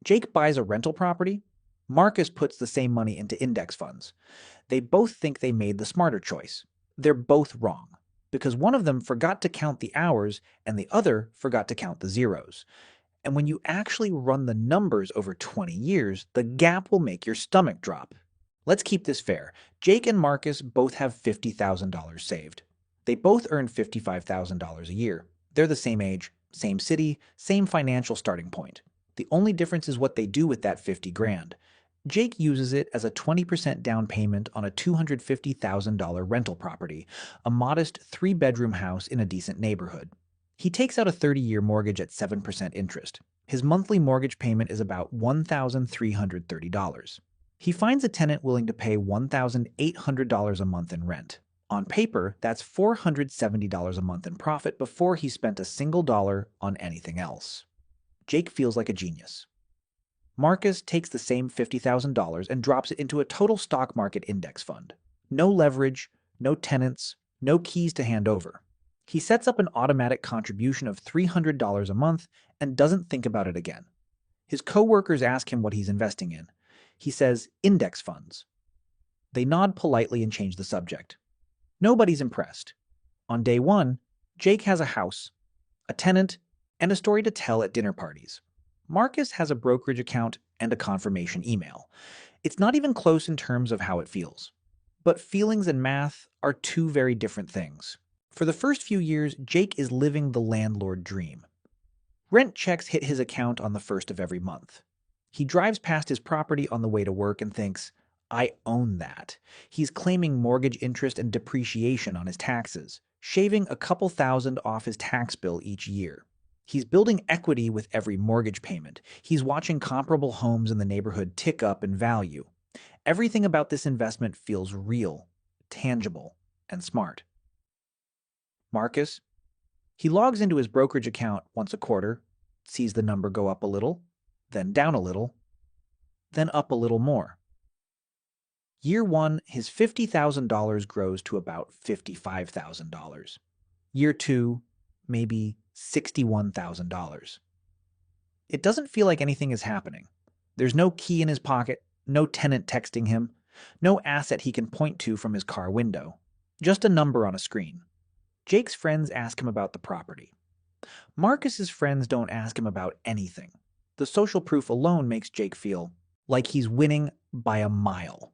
Jake buys a rental property. Marcus puts the same money into index funds. They both think they made the smarter choice. They're both wrong, because one of them forgot to count the hours and the other forgot to count the zeros. And when you actually run the numbers over 20 years, the gap will make your stomach drop. Let's keep this fair. Jake and Marcus both have $50,000 saved. They both earn $55,000 a year. They're the same age, same city, same financial starting point. The only difference is what they do with that 50 grand. Jake uses it as a 20% down payment on a $250,000 rental property, a modest 3-bedroom house in a decent neighborhood. He takes out a 30-year mortgage at 7% interest. His monthly mortgage payment is about $1,330. He finds a tenant willing to pay $1,800 a month in rent. On paper, that's $470 a month in profit before he spent a single dollar on anything else. Jake feels like a genius. Marcus takes the same $50,000 and drops it into a total stock market index fund. No leverage, no tenants, no keys to hand over. He sets up an automatic contribution of $300 a month and doesn't think about it again. His coworkers ask him what he's investing in. He says, index funds. They nod politely and change the subject. Nobody's impressed. On day one, Jake has a house, a tenant, and a story to tell at dinner parties. Marcus has a brokerage account and a confirmation email. It's not even close in terms of how it feels. But feelings and math are two very different things. For the first few years, Jake is living the landlord dream. Rent checks hit his account on the first of every month. He drives past his property on the way to work and thinks, I own that. He's claiming mortgage interest and depreciation on his taxes, shaving a couple thousand off his tax bill each year. He's building equity with every mortgage payment. He's watching comparable homes in the neighborhood tick up in value. Everything about this investment feels real, tangible, and smart. Marcus? He logs into his brokerage account once a quarter, sees the number go up a little, then down a little, then up a little more. Year one, his $50,000 grows to about $55,000. Year two, maybe $61,000. It doesn't feel like anything is happening. There's no key in his pocket, no tenant texting him, no asset he can point to from his car window, just a number on a screen. Jake's friends ask him about the property. Marcus's friends don't ask him about anything. The social proof alone makes Jake feel like he's winning by a mile.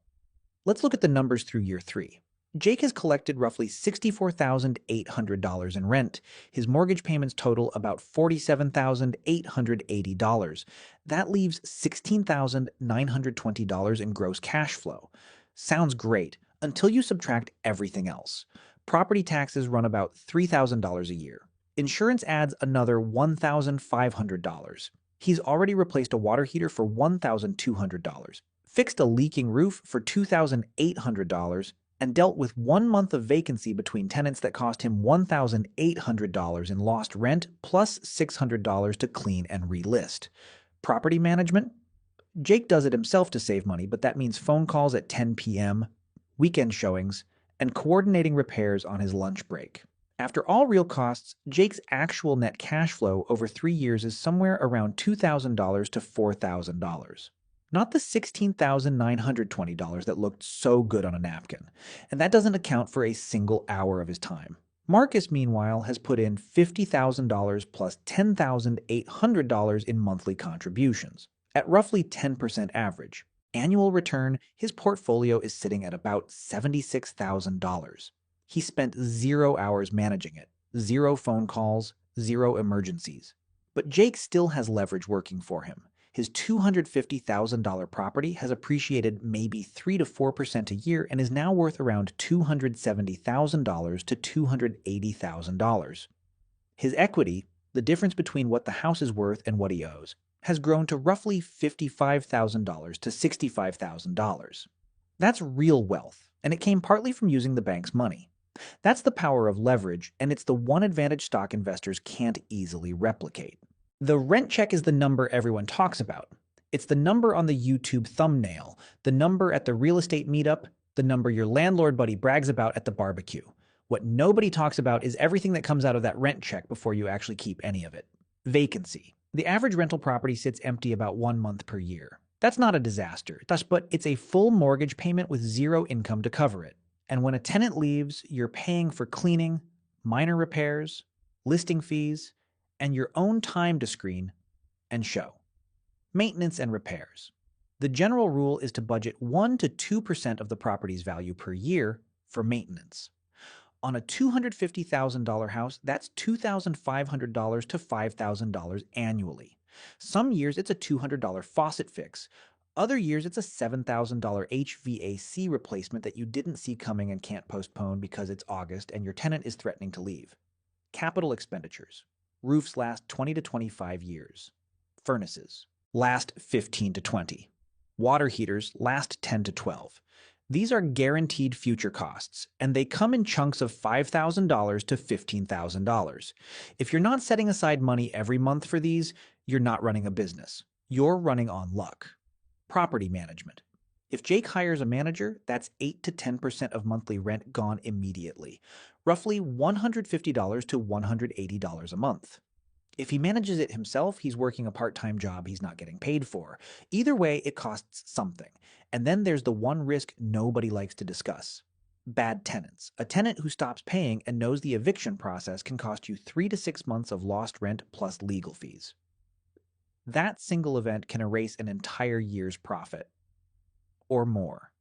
Let's look at the numbers through year three. Jake has collected roughly $64,800 in rent. His mortgage payments total about $47,880. That leaves $16,920 in gross cash flow. Sounds great, until you subtract everything else. Property taxes run about $3,000 a year. Insurance adds another $1,500. He's already replaced a water heater for $1,200, fixed a leaking roof for $2,800, and dealt with 1 month of vacancy between tenants that cost him $1,800 in lost rent plus $600 to clean and relist. Property management? Jake does it himself to save money, but that means phone calls at 10 p.m., weekend showings, and coordinating repairs on his lunch break. After all real costs, Jake's actual net cash flow over 3 years is somewhere around $2,000 to $4,000. Not the $16,920 that looked so good on a napkin, and that doesn't account for a single hour of his time. Marcus, meanwhile, has put in $50,000 plus $10,800 in monthly contributions, at roughly 10% average. Annual return, his portfolio is sitting at about $76,000. He spent 0 hours managing it, 0 phone calls, 0 emergencies. But Jake still has leverage working for him. His $250,000 property has appreciated maybe 3 to 4% a year and is now worth around $270,000 to $280,000. His equity, the difference between what the house is worth and what he owes, has grown to roughly $55,000 to $65,000. That's real wealth, and it came partly from using the bank's money. That's the power of leverage, and it's the one advantage stock investors can't easily replicate. The rent check is the number everyone talks about. It's the number on the YouTube thumbnail, the number at the real estate meetup, the number your landlord buddy brags about at the barbecue. What nobody talks about is everything that comes out of that rent check before you actually keep any of it. Vacancy. The average rental property sits empty about 1 month per year. That's not a disaster, but it's a full mortgage payment with zero income to cover it. And when a tenant leaves, you're paying for cleaning, minor repairs, listing fees, and your own time to screen and show. Maintenance and repairs. The general rule is to budget 1 to 2% of the property's value per year for maintenance. On a $250,000 house, that's $2,500 to $5,000 annually. Some years it's a $200 faucet fix. Other years it's a $7,000 HVAC replacement that you didn't see coming and can't postpone because it's August and your tenant is threatening to leave. Capital expenditures. Roofs last 20 to 25 years. Furnaces last 15 to 20. Water heaters last 10 to 12. These are guaranteed future costs, and they come in chunks of $5,000 to $15,000. If you're not setting aside money every month for these, you're not running a business. You're running on luck. Property management. If Jake hires a manager, that's 8 to 10% of monthly rent gone immediately, roughly $150 to $180 a month. If he manages it himself, he's working a part-time job he's not getting paid for. Either way, it costs something. And then there's the one risk nobody likes to discuss. Bad tenants. A tenant who stops paying and knows the eviction process can cost you 3 to 6 months of lost rent plus legal fees. That single event can erase an entire year's profit. Or more.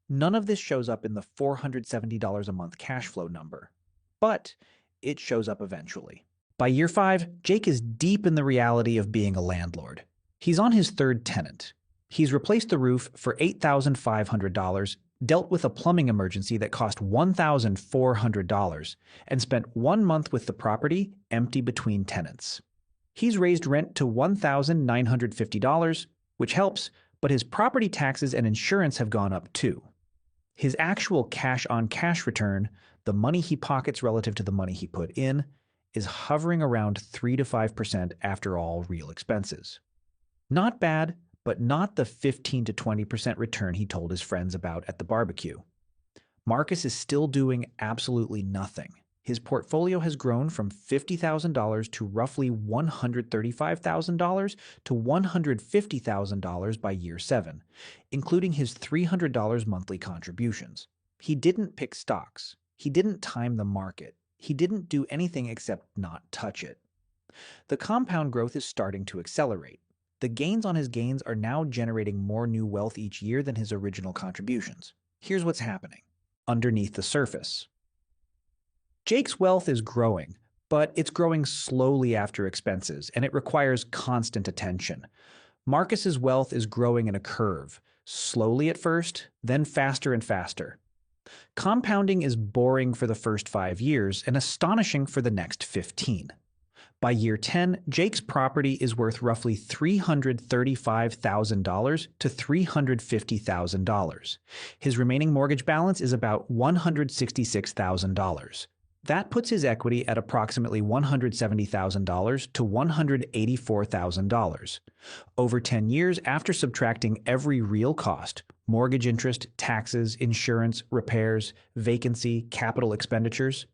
None of this shows up in the $470 a month cash flow number. But it shows up eventually. By year 5, Jake is deep in the reality of being a landlord. He's on his third tenant. He's replaced the roof for $8,500, dealt with a plumbing emergency that cost $1,400, and spent 1 month with the property empty between tenants. He's raised rent to $1,950, which helps, but his property taxes and insurance have gone up too. His actual cash-on-cash return, the money he pockets relative to the money he put in, is hovering around 3 to 5% after all real expenses. Not bad, but not the 15 to 20% return he told his friends about at the barbecue. Marcus is still doing absolutely nothing. His portfolio has grown from $50,000 to roughly $135,000 to $150,000 by year 7, including his $300 monthly contributions. He didn't pick stocks. He didn't time the market. He didn't do anything except not touch it. The compound growth is starting to accelerate. The gains on his gains are now generating more new wealth each year than his original contributions. Here's what's happening underneath the surface. Jake's wealth is growing, but it's growing slowly after expenses, and it requires constant attention. Marcus's wealth is growing in a curve, slowly at first, then faster and faster. Compounding is boring for the first 5 years and astonishing for the next 15. By year 10, Jake's property is worth roughly $335,000 to $350,000. His remaining mortgage balance is about $166,000. That puts his equity at approximately $170,000 to $184,000. Over 10 years, after subtracting every real cost, mortgage interest, taxes, insurance, repairs, vacancy, capital expenditures,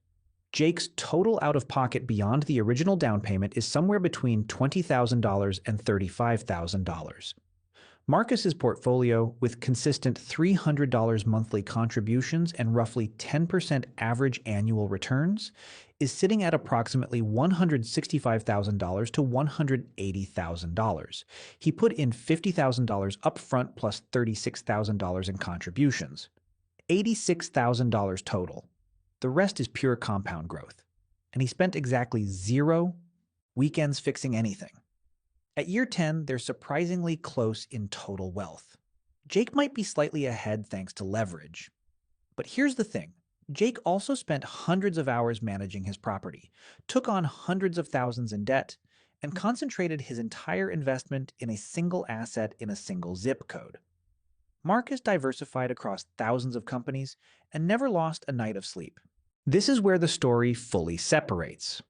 Jake's total out-of-pocket beyond the original down payment is somewhere between $20,000 and $35,000. Marcus's portfolio, with consistent $300 monthly contributions and roughly 10% average annual returns, is sitting at approximately $165,000 to $180,000. He put in $50,000 upfront plus $36,000 in contributions. $86,000 total. The rest is pure compound growth. And he spent exactly 0 weekends fixing anything. At year 10, they're surprisingly close in total wealth. Jake might be slightly ahead thanks to leverage. But here's the thing. Jake also spent hundreds of hours managing his property, took on hundreds of thousands in debt, and concentrated his entire investment in a single asset in a single zip code. Marcus diversified across thousands of companies and never lost a night of sleep. This is where the story fully separates.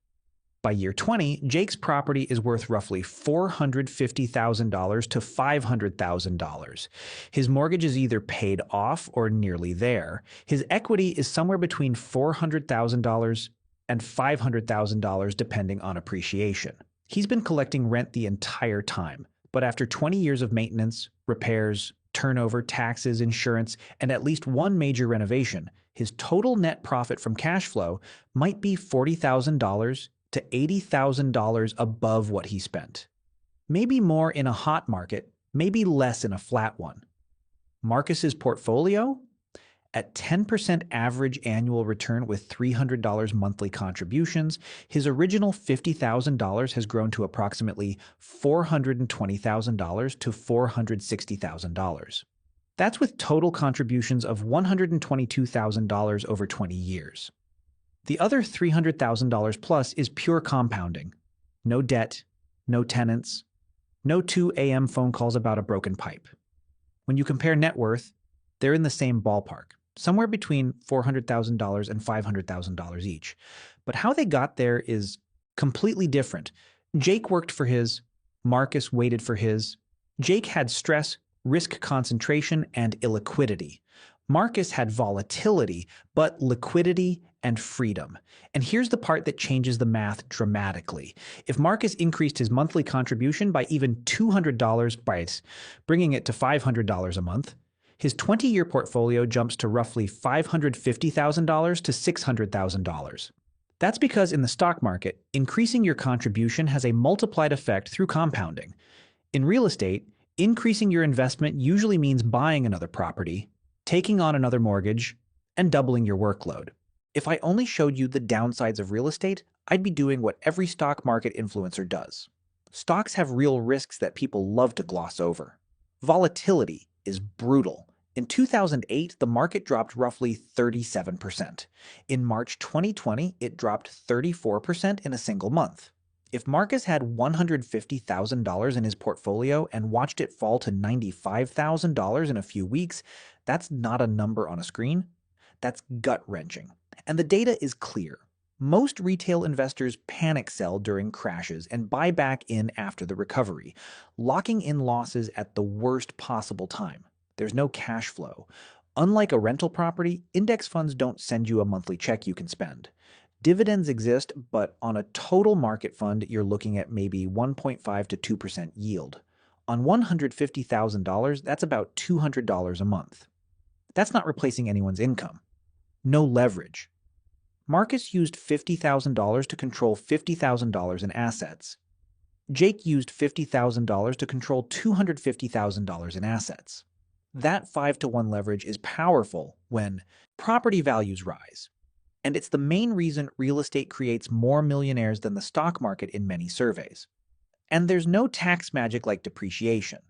By year 20, Jake's property is worth roughly $450,000 to $500,000. His mortgage is either paid off or nearly there. His equity is somewhere between $400,000 and $500,000 depending on appreciation. He's been collecting rent the entire time, but after 20 years of maintenance, repairs, turnover, taxes, insurance, and at least one major renovation, his total net profit from cash flow might be $40,000 to $80,000 above what he spent. Maybe more in a hot market, maybe less in a flat one. Marcus's portfolio? At 10% average annual return with $300 monthly contributions, his original $50,000 has grown to approximately $420,000 to $460,000. That's with total contributions of $122,000 over 20 years. The other $300,000 plus is pure compounding. No debt, no tenants, no 2 a.m. phone calls about a broken pipe. When you compare net worth, they're in the same ballpark, somewhere between $400,000 and $500,000 each. But how they got there is completely different. Jake worked for his, Marcus waited for his. Jake had stress, risk concentration, and illiquidity. Marcus had volatility, but liquidity and freedom. And here's the part that changes the math dramatically. If Marcus increased his monthly contribution by even $200 by bringing it to $500 a month, his 20-year portfolio jumps to roughly $550,000 to $600,000. That's because in the stock market, increasing your contribution has a multiplied effect through compounding. In real estate, increasing your investment usually means buying another property, taking on another mortgage, and doubling your workload. If I only showed you the downsides of real estate, I'd be doing what every stock market influencer does. Stocks have real risks that people love to gloss over. Volatility is brutal. In 2008, the market dropped roughly 37%. In March 2020, it dropped 34% in a single month. If Marcus had $150,000 in his portfolio and watched it fall to $95,000 in a few weeks, that's not a number on a screen. That's gut-wrenching. And the data is clear. Most retail investors panic sell during crashes and buy back in after the recovery, locking in losses at the worst possible time. There's no cash flow. Unlike a rental property, index funds don't send you a monthly check you can spend. Dividends exist, but on a total market fund, you're looking at maybe 1.5 to 2% yield. On $150,000, that's about $200 a month. That's not replacing anyone's income. No leverage. Marcus used $50,000 to control $50,000 in assets. Jake used $50,000 to control $250,000 in assets. That 5-to-1 leverage is powerful when property values rise. And it's the main reason real estate creates more millionaires than the stock market in many surveys. And there's no tax magic like depreciation.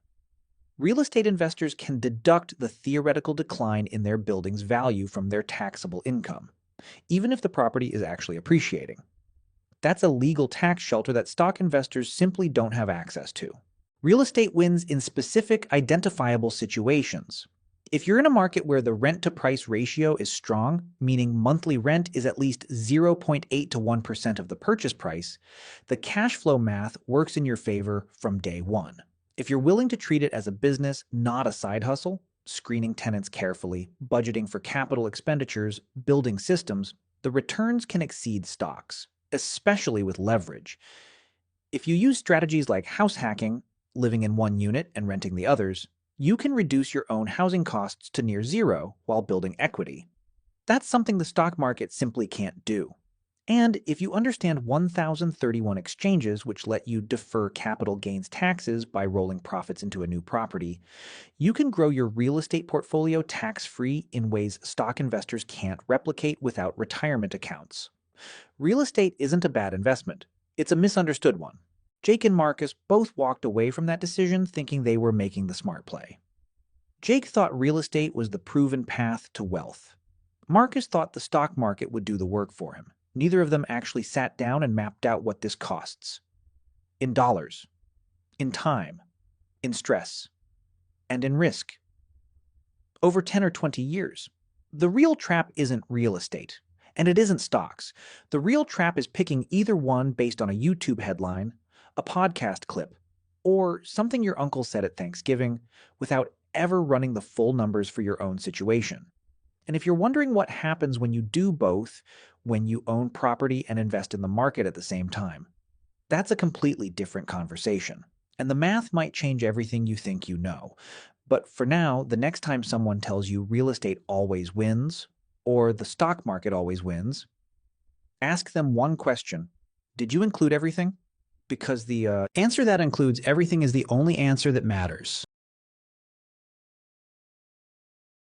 Real estate investors can deduct the theoretical decline in their building's value from their taxable income, even if the property is actually appreciating. That's a legal tax shelter that stock investors simply don't have access to. Real estate wins in specific, identifiable situations. If you're in a market where the rent-to-price ratio is strong, meaning monthly rent is at least 0.8 to 1% of the purchase price, the cash flow math works in your favor from day one. If you're willing to treat it as a business, not a side hustle, screening tenants carefully, budgeting for capital expenditures, building systems, the returns can exceed stocks, especially with leverage. If you use strategies like house hacking, living in one unit and renting the others, you can reduce your own housing costs to near zero while building equity. That's something the stock market simply can't do. And if you understand 1031 exchanges which let you defer capital gains taxes by rolling profits into a new property, you can grow your real estate portfolio tax-free in ways stock investors can't replicate without retirement accounts. Real estate isn't a bad investment. It's a misunderstood one. Jake and Marcus both walked away from that decision thinking they were making the smart play. Jake thought real estate was the proven path to wealth. Marcus thought the stock market would do the work for him. Neither of them actually sat down and mapped out what this costs. In dollars, in time, in stress, and in risk. Over 10 or 20 years. The real trap isn't real estate, and it isn't stocks. The real trap is picking either one based on a YouTube headline, a podcast clip, or something your uncle said at Thanksgiving without ever running the full numbers for your own situation. And if you're wondering what happens when you do both, when you own property and invest in the market at the same time, That's a completely different conversation. And the math might change everything you think you know. But for now, the next time someone tells you real estate always wins or the stock market always wins, ask them one question. Did you include everything? Because the answer that includes everything is the only answer that matters.